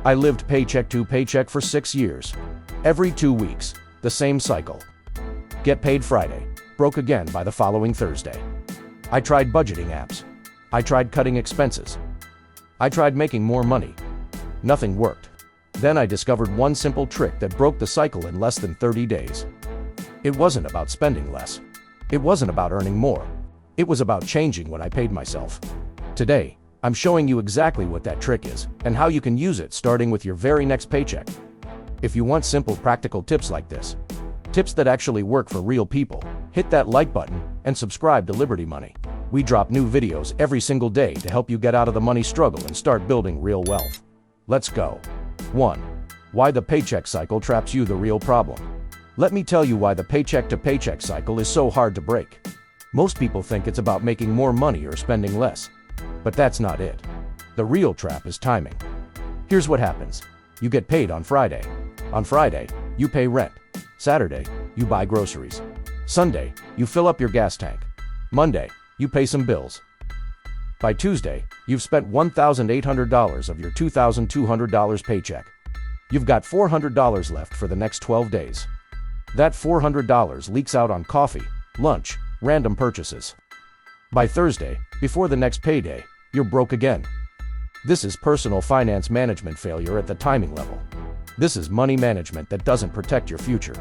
I lived paycheck to paycheck for 6 years. Every 2 weeks, the same cycle. Get paid Friday, broke again by the following Thursday. I tried budgeting apps. I tried cutting expenses. I tried making more money. Nothing worked. Then I discovered one simple trick that broke the cycle in less than 30 days. It wasn't about spending less. It wasn't about earning more. It was about changing when I paid myself. Today, I'm showing you exactly what that trick is and how you can use it starting with your very next paycheck. If you want simple, practical tips like this, tips that actually work for real people, hit that like button and subscribe to Liberty Money. We drop new videos every single day to help you get out of the money struggle and start building real wealth. Let's go. 1. Why the paycheck cycle traps you. The real problem. Let me tell you why the paycheck-to-paycheck cycle is so hard to break. Most people think it's about making more money or spending less. But that's not it. The real trap is timing. Here's what happens. You get paid on Friday. On Friday, you pay rent. Saturday, you buy groceries. Sunday, you fill up your gas tank. Monday, you pay some bills. By Tuesday, you've spent $1,800 of your $2,200 paycheck. You've got $400 left for the next 12 days. That $400 leaks out on coffee, lunch, random purchases. By Thursday, before the next payday, you're broke again. This is personal finance management failure at the timing level. This is money management that doesn't protect your future.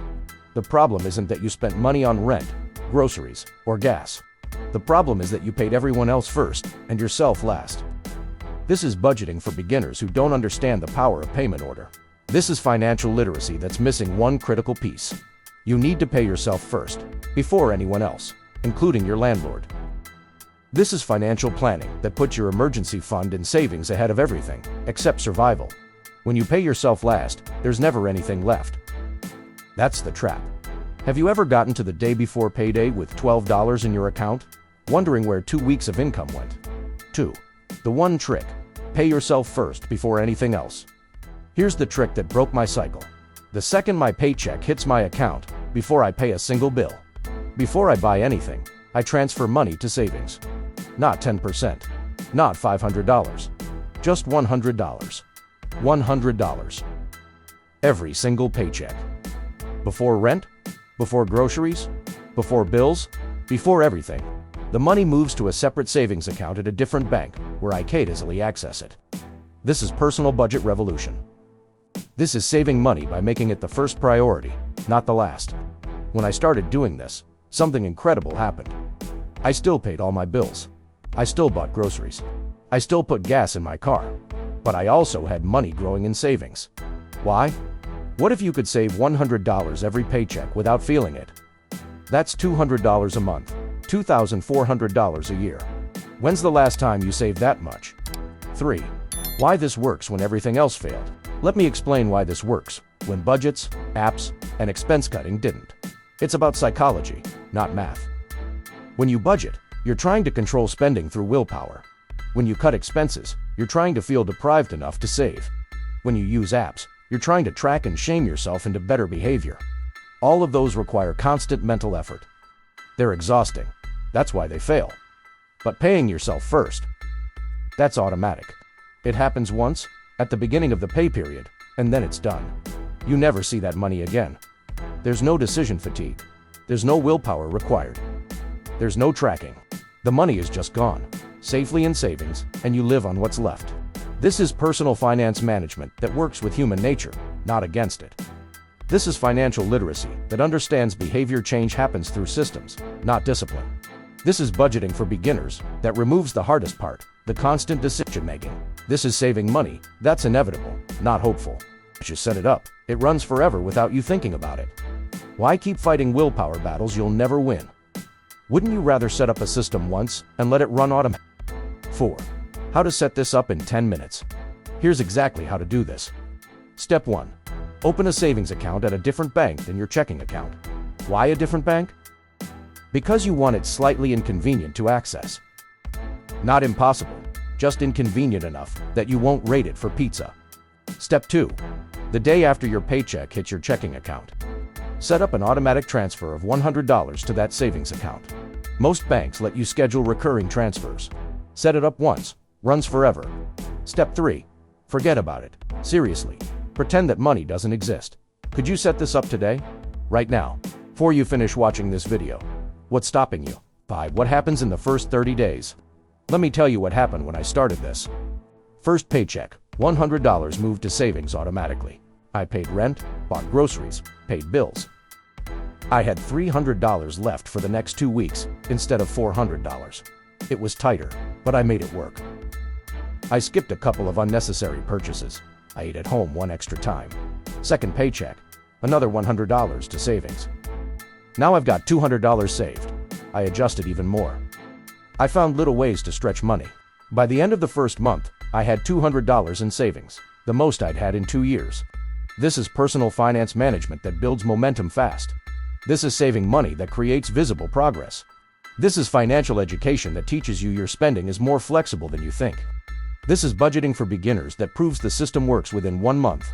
The problem isn't that you spent money on rent, groceries, or gas. The problem is that you paid everyone else first and yourself last. This is budgeting for beginners who don't understand the power of payment order. This is financial literacy that's missing one critical piece. You need to pay yourself first, before anyone else, including your landlord. This is financial planning that puts your emergency fund and savings ahead of everything, except survival. When you pay yourself last, there's never anything left. That's the trap. Have you ever gotten to the day before payday with $12 in your account, wondering where 2 weeks of income went? 2. The one trick. Pay yourself first before anything else. Here's the trick that broke my cycle. The second my paycheck hits my account, before I pay a single bill, before I buy anything, I transfer money to savings. Not 10%. Not $500. Just $100. $100. Every single paycheck. Before rent, before groceries, before bills, before everything. The money moves to a separate savings account at a different bank where I can easily access it. This is personal budget revolution. This is saving money by making it the first priority, not the last. When I started doing this, something incredible happened. I still paid all my bills. I still bought groceries. I still put gas in my car. But I also had money growing in savings. Why? What if you could save $100 every paycheck without feeling it? That's $200 a month, $2,400 a year. When's the last time you saved that much? 3. Why this works when everything else failed. Let me explain why this works, when budgets, apps, and expense cutting didn't. It's about psychology, not math. When you budget, you're trying to control spending through willpower. When you cut expenses, you're trying to feel deprived enough to save. When you use apps, you're trying to track and shame yourself into better behavior. All of those require constant mental effort. They're exhausting. That's why they fail. But paying yourself first, that's automatic. It happens once, at the beginning of the pay period, and then it's done. You never see that money again. There's no decision fatigue. There's no willpower required. There's no tracking. The money is just gone, safely in savings, and you live on what's left. This is personal finance management that works with human nature, not against it. This is financial literacy that understands behavior change happens through systems, not discipline. This is budgeting for beginners that removes the hardest part, the constant decision making. This is saving money that's inevitable, not hopeful. You set it up, it runs forever without you thinking about it. Why keep fighting willpower battles you'll never win? Wouldn't you rather set up a system once and let it run automatically? 4. How to set this up in 10 minutes. Here's exactly how to do this. Step 1. Open a savings account at a different bank than your checking account. Why a different bank? Because you want it slightly inconvenient to access. Not impossible, just inconvenient enough that you won't rate it for pizza. Step 2. The day after your paycheck hits your checking account, set up an automatic transfer of $100 to that savings account. Most banks let you schedule recurring transfers. Set it up once, runs forever. Step 3. Forget about it. Seriously. Pretend that money doesn't exist. Could you set this up today? Right now. Before you finish watching this video. What's stopping you? 5. What happens in the first 30 days? Let me tell you what happened when I started this. First paycheck, $100 moved to savings automatically. I paid rent, bought groceries, paid bills. I had $300 left for the next 2 weeks instead of $400. It was tighter, but I made it work. I skipped a couple of unnecessary purchases. I ate at home one extra time. Second paycheck, another $100 to savings. Now I've got $200 saved. I adjusted even more. I found little ways to stretch money. By the end of the first month, I had $200 in savings, the most I'd had in 2 years. This is personal finance management that builds momentum fast. This is saving money that creates visible progress. This is financial education that teaches you your spending is more flexible than you think. This is budgeting for beginners that proves the system works within 1 month.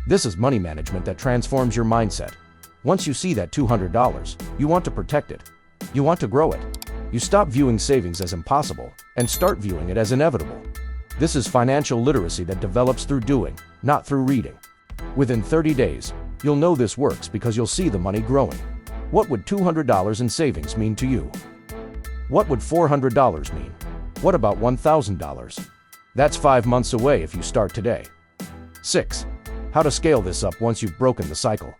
This is money management that transforms your mindset. Once you see that $200, you want to protect it. You want to grow it. You stop viewing savings as impossible and start viewing it as inevitable. This is financial literacy that develops through doing, not through reading. Within 30 days, you'll know this works because you'll see the money growing. What would $200 in savings mean to you? What would $400 mean? What about $1,000? That's 5 months away if you start today. 6. How to scale this up once you've broken the cycle.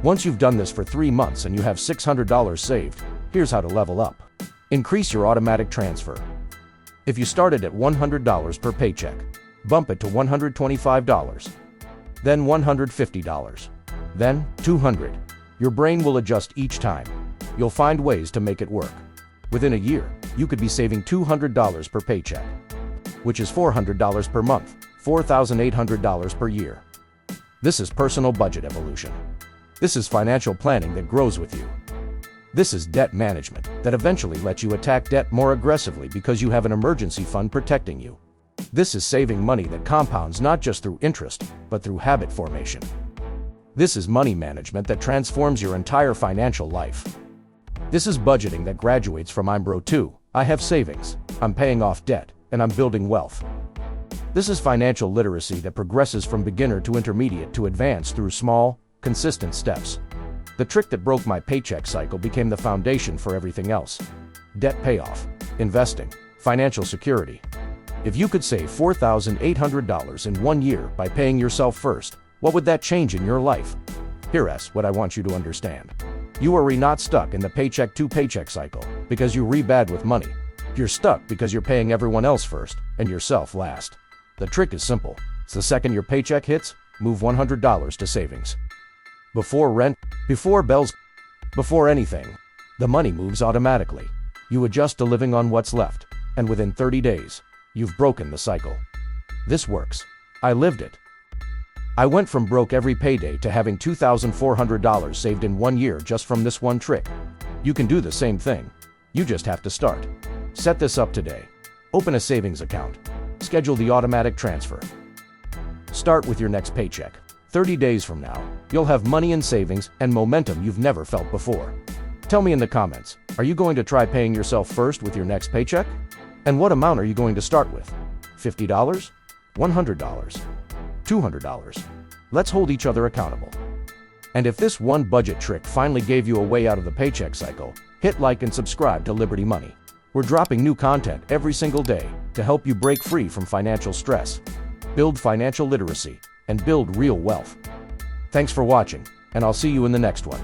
Once you've done this for 3 months and you have $600 saved, here's how to level up. Increase your automatic transfer. If you started at $100 per paycheck, bump it to $125, then $150, then $200. Your brain will adjust each time. You'll find ways to make it work. Within a year, you could be saving $200 per paycheck, which is $400 per month, $4,800 per year. This is personal budget evolution. This is financial planning that grows with you. This is debt management that eventually lets you attack debt more aggressively because you have an emergency fund protecting you. This is saving money that compounds not just through interest, but through habit formation. This is money management that transforms your entire financial life. This is budgeting that graduates from I'm broke to I have savings, I'm paying off debt, and I'm building wealth. This is financial literacy that progresses from beginner to intermediate to advanced through small, consistent steps. The trick that broke my paycheck cycle became the foundation for everything else. Debt payoff, investing, financial security. If you could save $4,800 in 1 year by paying yourself first, what would that change in your life? Here's what I want you to understand. You are not stuck in the paycheck-to-paycheck cycle because you re-bad with money. You're stuck because you're paying everyone else first and yourself last. The trick is simple. It's the second your paycheck hits, move $100 to savings. Before rent, before bills, before anything, the money moves automatically. You adjust to living on what's left, and within 30 days, you've broken the cycle. This works. I lived it. I went from broke every payday to having $2,400 saved in 1 year just from this one trick. You can do the same thing. You just have to start. Set this up today. Open a savings account. Schedule the automatic transfer. Start with your next paycheck. 30 days from now, you'll have money in savings and momentum you've never felt before. Tell me in the comments, are you going to try paying yourself first with your next paycheck? And what amount are you going to start with? $50? $100? $200? Let's hold each other accountable. And if this one budget trick finally gave you a way out of the paycheck cycle, hit like and subscribe to Liberty Money. We're dropping new content every single day to help you break free from financial stress, build financial literacy, and build real wealth. Thanks for watching, and I'll see you in the next one.